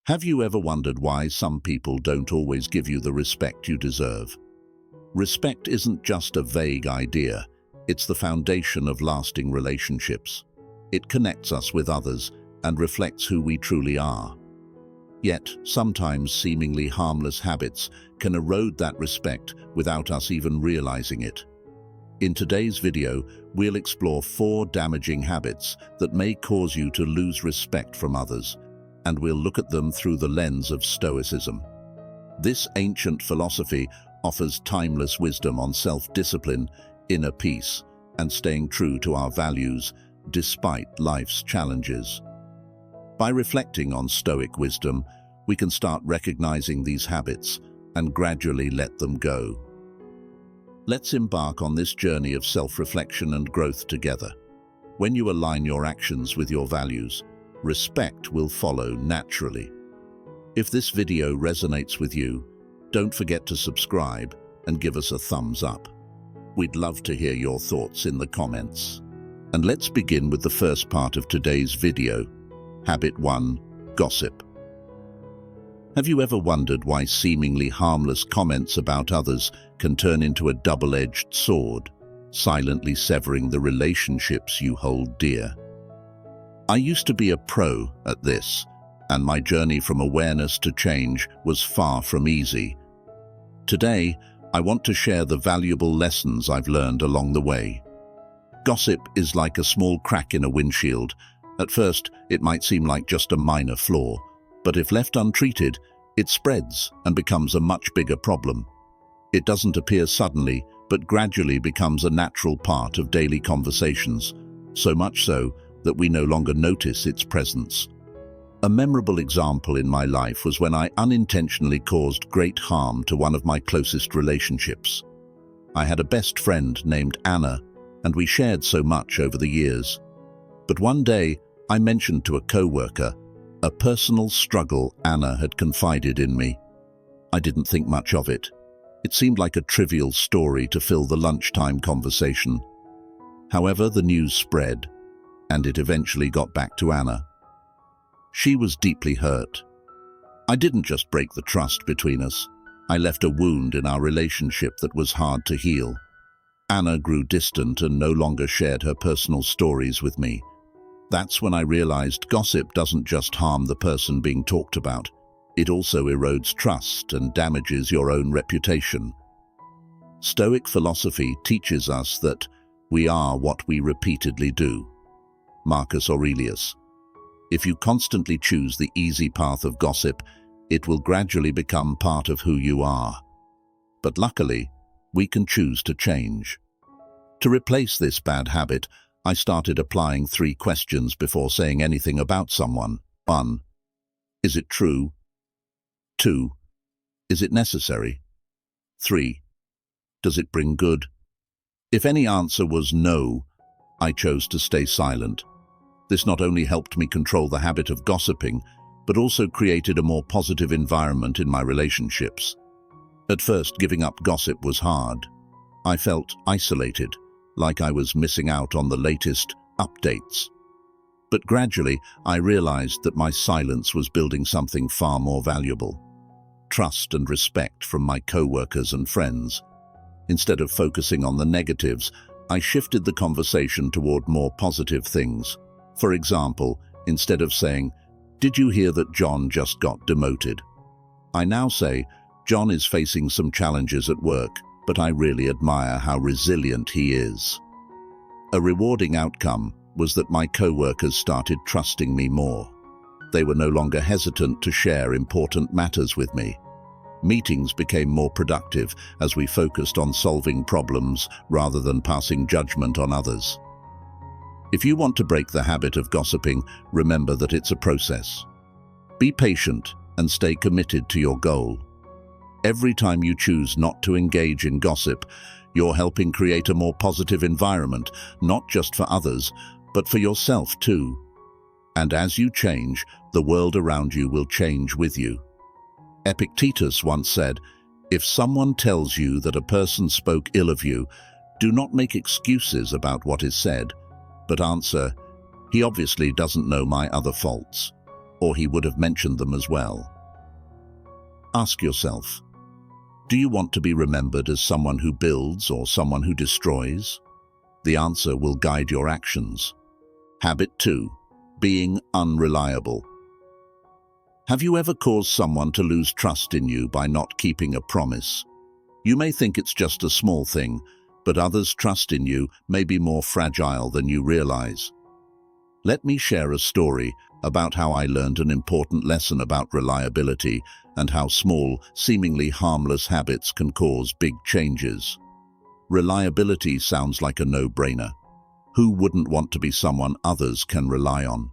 Have you ever wondered why some people don't always give you the respect you deserve? Respect isn't just a vague idea, it's the foundation of lasting relationships. It connects us with others and reflects who we truly are. Yet, sometimes seemingly harmless habits can erode that respect without us even realizing it. In today's video, we'll explore 4 damaging habits that may cause you to lose respect from others, and we'll look at them through the lens of Stoicism. This ancient philosophy offers timeless wisdom on self-discipline, inner peace, and staying true to our values despite life's challenges. By reflecting on Stoic wisdom, we can start recognizing these habits and gradually let them go. Let's embark on this journey of self-reflection and growth together. When you align your actions with your values, respect will follow naturally. If this video resonates with you, don't forget to subscribe and give us a thumbs up. We'd love to hear your thoughts in the comments. And let's begin with the first part of today's video. Habit 1. Gossip. Have you ever wondered why seemingly harmless comments about others can turn into a double-edged sword, silently severing the relationships you hold dear? I used to be a pro at this, and my journey from awareness to change was far from easy. Today, I want to share the valuable lessons I've learned along the way. Gossip is like a small crack in a windshield. At first, it might seem like just a minor flaw, but if left untreated, it spreads and becomes a much bigger problem. It doesn't appear suddenly, but gradually becomes a natural part of daily conversations, so much so that we no longer notice its presence. A memorable example in my life was when I unintentionally caused great harm to one of my closest relationships. I had a best friend named Anna, and we shared so much over the years. But one day, I mentioned to a co-worker a personal struggle Anna had confided in me. I didn't think much of it. It seemed like a trivial story to fill the lunchtime conversation. However, the news spread, and it eventually got back to Anna. She was deeply hurt. I didn't just break the trust between us. I left a wound in our relationship that was hard to heal. Anna grew distant and no longer shared her personal stories with me. That's when I realized gossip doesn't just harm the person being talked about. It also erodes trust and damages your own reputation. Stoic philosophy teaches us that we are what we repeatedly do. Marcus Aurelius. If you constantly choose the easy path of gossip, it will gradually become part of who you are. But luckily, we can choose to change. To replace this bad habit, I started applying 3 questions before saying anything about someone. 1. Is it true? 2. Is it necessary? 3. Does it bring good? If any answer was no, I chose to stay silent. This not only helped me control the habit of gossiping, but also created a more positive environment in my relationships. At first, giving up gossip was hard. I felt isolated, like I was missing out on the latest updates. But gradually, I realized that my silence was building something far more valuable: trust and respect from my co-workers and friends. Instead of focusing on the negatives, I shifted the conversation toward more positive things. For example, instead of saying, "Did you hear that John just got demoted?" I now say, "John is facing some challenges at work, but I really admire how resilient he is." A rewarding outcome was that my co-workers started trusting me more. They were no longer hesitant to share important matters with me. Meetings became more productive as we focused on solving problems rather than passing judgment on others. If you want to break the habit of gossiping, remember that it's a process. Be patient and stay committed to your goal. Every time you choose not to engage in gossip, you're helping create a more positive environment, not just for others, but for yourself too. And as you change, the world around you will change with you. Epictetus once said, "If someone tells you that a person spoke ill of you, do not make excuses about what is said, but answer, 'He obviously doesn't know my other faults.' or he would have mentioned them as well. Ask yourself, do you want to be remembered as someone who builds or someone who destroys? The answer will guide your actions. Habit 2. Being unreliable. Have you ever caused someone to lose trust in you by not keeping a promise? You may think it's just a small thing, but others' trust in you may be more fragile than you realize. Let me share a story about how I learned an important lesson about reliability and how small, seemingly harmless habits can cause big changes. Reliability sounds like a no-brainer. Who wouldn't want to be someone others can rely on?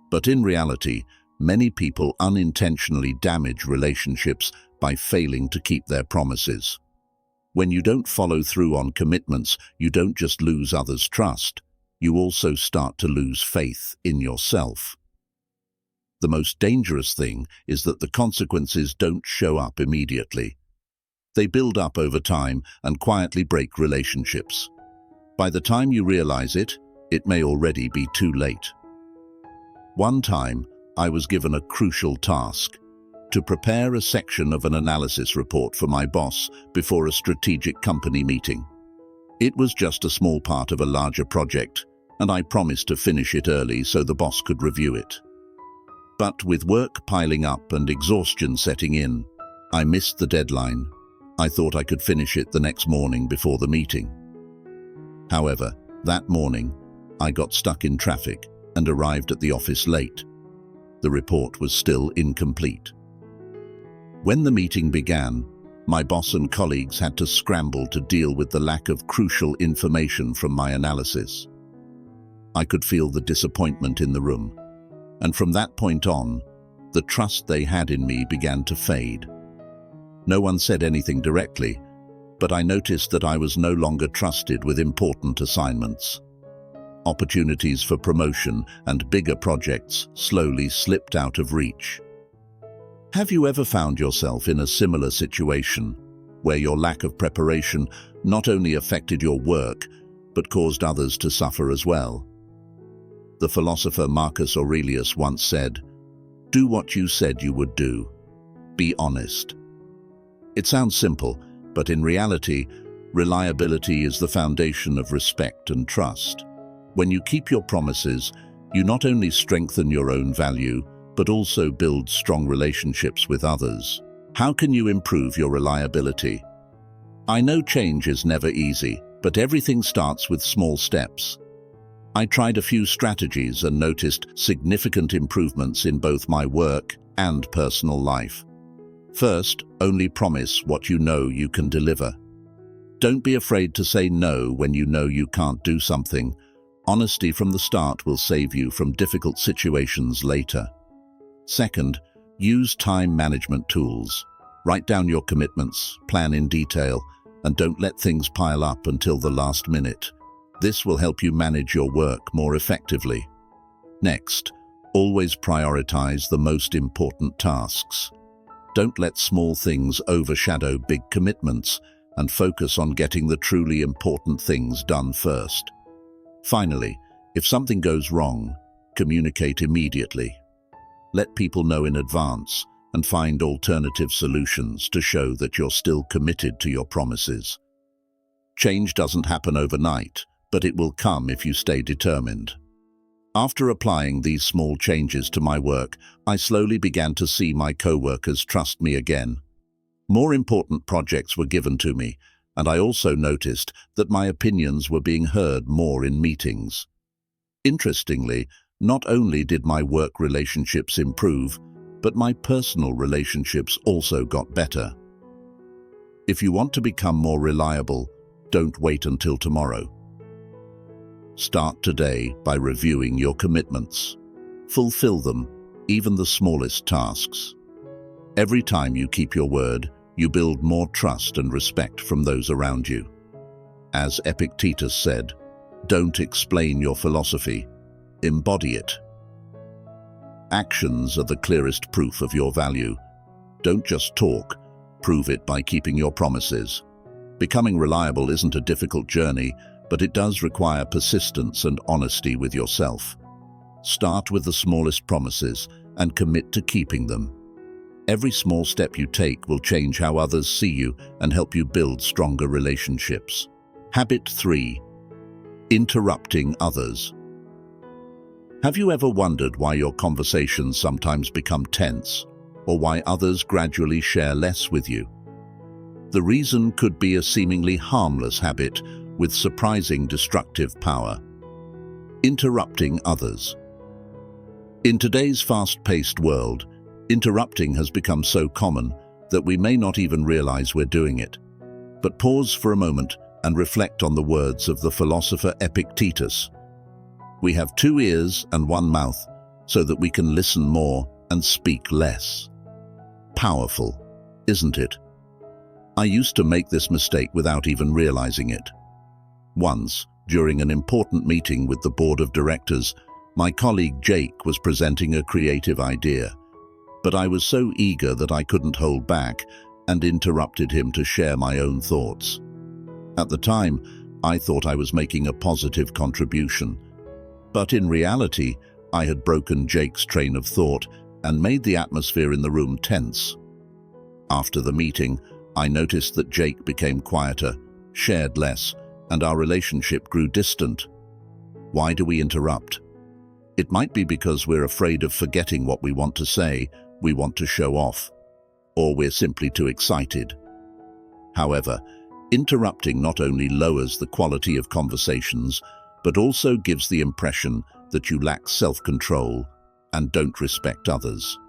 But in reality, many people unintentionally damage relationships by failing to keep their promises. When you don't follow through on commitments, you don't just lose others' trust, you also start to lose faith in yourself. The most dangerous thing is that the consequences don't show up immediately. They build up over time and quietly break relationships. By the time you realize it, it may already be too late. One time, I was given a crucial task: to prepare a section of an analysis report for my boss before a strategic company meeting. It was just a small part of a larger project, and I promised to finish it early so the boss could review it. But with work piling up and exhaustion setting in, I missed the deadline. I thought I could finish it the next morning before the meeting. However, that morning, I got stuck in traffic and arrived at the office late. The report was still incomplete. When the meeting began, my boss and colleagues had to scramble to deal with the lack of crucial information from my analysis. I could feel the disappointment in the room, and from that point on, the trust they had in me began to fade. No one said anything directly, but I noticed that I was no longer trusted with important assignments. Opportunities for promotion and bigger projects slowly slipped out of reach. Have you ever found yourself in a similar situation, where your lack of preparation not only affected your work, but caused others to suffer as well? The philosopher Marcus Aurelius once said, "Do what you said you would do. Be honest." It sounds simple, but in reality, reliability is the foundation of respect and trust. When you keep your promises, you not only strengthen your own value, but also build strong relationships with others. How can you improve your reliability? I know change is never easy, but everything starts with small steps. I tried a few strategies and noticed significant improvements in both my work and personal life. First, only promise what you know you can deliver. Don't be afraid to say no when you know you can't do something. Honesty from the start will save you from difficult situations later. Second, use time management tools. Write down your commitments, plan in detail, and don't let things pile up until the last minute. This will help you manage your work more effectively. Next, always prioritize the most important tasks. Don't let small things overshadow big commitments, and focus on getting the truly important things done first. Finally, if something goes wrong, communicate immediately. Let people know in advance and find alternative solutions to show that you're still committed to your promises. Change doesn't happen overnight, but it will come if you stay determined. After applying these small changes to my work, I slowly began to see my co-workers trust me again. More important projects were given to me, and I also noticed that my opinions were being heard more in meetings. Interestingly, not only did my work relationships improve, but my personal relationships also got better. If you want to become more reliable, don't wait until tomorrow. Start today by reviewing your commitments. Fulfill them, even the smallest tasks. Every time you keep your word, you build more trust and respect from those around you. As Epictetus said, don't explain your philosophy, embody it. Actions are the clearest proof of your value. Don't just talk, prove it by keeping your promises. Becoming reliable isn't a difficult journey, but it does require persistence and honesty with yourself. Start with the smallest promises, and commit to keeping them. Every small step you take will change how others see you and help you build stronger relationships. Habit 3. Interrupting others. Have you ever wondered why your conversations sometimes become tense, or why others gradually share less with you? The reason could be a seemingly harmless habit with surprising destructive power. Interrupting others. In today's fast-paced world, interrupting has become so common that we may not even realize we're doing it. But pause for a moment and reflect on the words of the philosopher Epictetus. We have 2 ears and 1 mouth so that we can listen more and speak less. Powerful, isn't it? I used to make this mistake without even realizing it. Once, during an important meeting with the board of directors, my colleague Jake was presenting a creative idea, but I was so eager that I couldn't hold back and interrupted him to share my own thoughts. At the time, I thought I was making a positive contribution, but in reality, I had broken Jake's train of thought and made the atmosphere in the room tense. After the meeting, I noticed that Jake became quieter, shared less, and our relationship grew distant. Why do we interrupt? It might be because we're afraid of forgetting what we want to say, we want to show off, or we're simply too excited. However, interrupting not only lowers the quality of conversations, but also gives the impression that you lack self-control and don't respect others.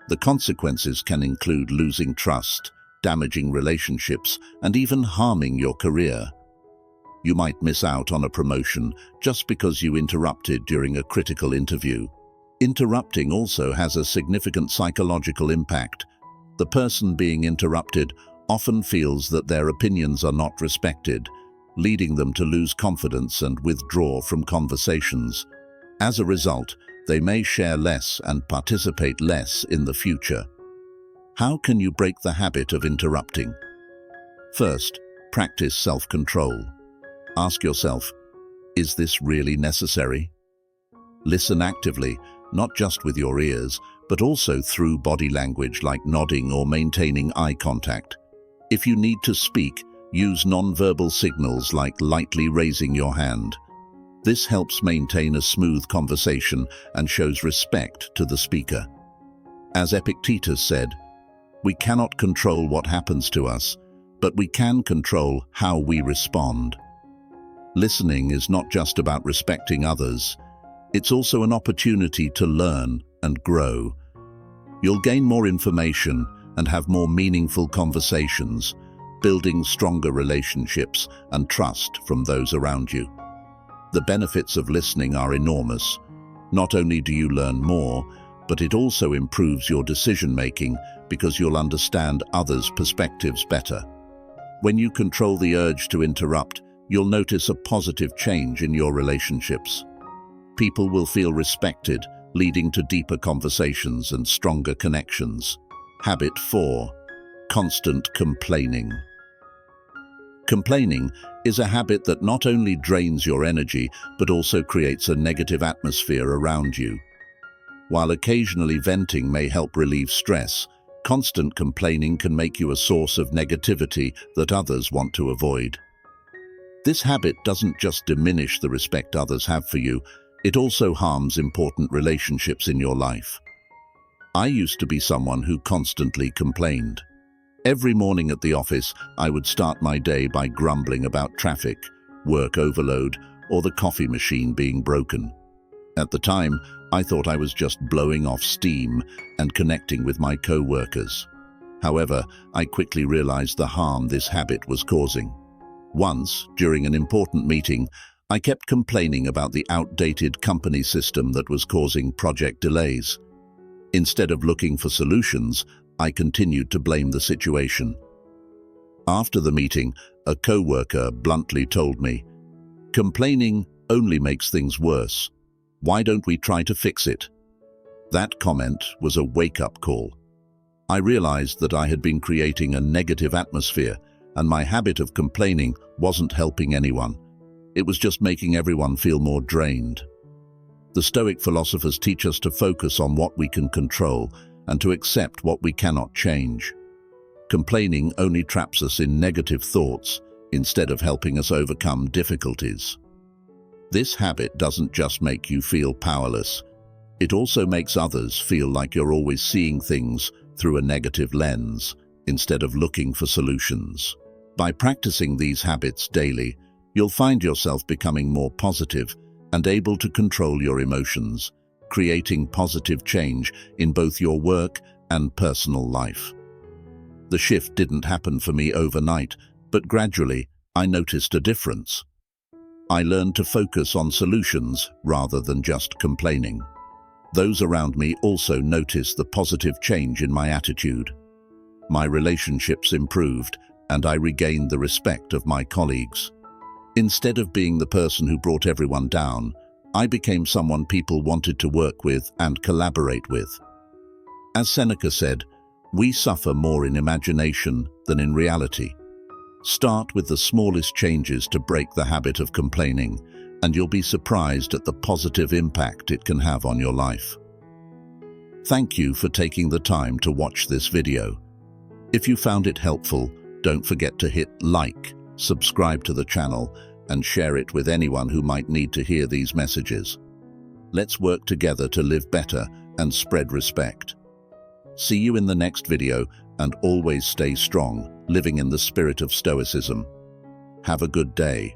The consequences can include losing trust, damaging relationships, and even harming your career. You might miss out on a promotion just because you interrupted during a critical interview. Interrupting also has a significant psychological impact. The person being interrupted often feels that their opinions are not respected, leading them to lose confidence and withdraw from conversations. As a result, they may share less and participate less in the future. How can you break the habit of interrupting? First, practice self-control. Ask yourself, is this really necessary? Listen actively, not just with your ears, but also through body language like nodding or maintaining eye contact. If you need to speak, use non-verbal signals like lightly raising your hand. This helps maintain a smooth conversation and shows respect to the speaker. As Epictetus said, we cannot control what happens to us, but we can control how we respond. Listening is not just about respecting others, it's also an opportunity to learn and grow. You'll gain more information and have more meaningful conversations, building stronger relationships and trust from those around you. The benefits of listening are enormous. Not only do you learn more, but it also improves your decision-making because you'll understand others' perspectives better. When you control the urge to interrupt, you'll notice a positive change in your relationships. People will feel respected, leading to deeper conversations and stronger connections. Habit 4. Constant complaining. Complaining is a habit that not only drains your energy, but also creates a negative atmosphere around you. While occasionally venting may help relieve stress, constant complaining can make you a source of negativity that others want to avoid. This habit doesn't just diminish the respect others have for you, it also harms important relationships in your life. I used to be someone who constantly complained. Every morning at the office, I would start my day by grumbling about traffic, work overload, or the coffee machine being broken. At the time, I thought I was just blowing off steam and connecting with my co-workers. However, I quickly realized the harm this habit was causing. Once, during an important meeting, I kept complaining about the outdated company system that was causing project delays. Instead of looking for solutions, I continued to blame the situation. After the meeting, a co-worker bluntly told me, "Complaining only makes things worse. Why don't we try to fix it?" That comment was a wake-up call. I realized that I had been creating a negative atmosphere, and my habit of complaining wasn't helping anyone. It was just making everyone feel more drained. The Stoic philosophers teach us to focus on what we can control and to accept what we cannot change. Complaining only traps us in negative thoughts instead of helping us overcome difficulties. This habit doesn't just make you feel powerless, it also makes others feel like you're always seeing things through a negative lens instead of looking for solutions. By practicing these habits daily, you'll find yourself becoming more positive and able to control your emotions, creating positive change in both your work and personal life. The shift didn't happen for me overnight, but gradually I noticed a difference. I learned to focus on solutions rather than just complaining. Those around me also noticed the positive change in my attitude. My relationships improved, and I regained the respect of my colleagues. Instead of being the person who brought everyone down, I became someone people wanted to work with and collaborate with. As Seneca said, we suffer more in imagination than in reality. Start with the smallest changes to break the habit of complaining, and you'll be surprised at the positive impact it can have on your life. Thank you for taking the time to watch this video. If you found it helpful, don't forget to hit like, subscribe to the channel, and share it with anyone who might need to hear these messages. Let's work together to live better and spread respect. See you in the next video, and always stay strong, living in the spirit of Stoicism. Have a good day.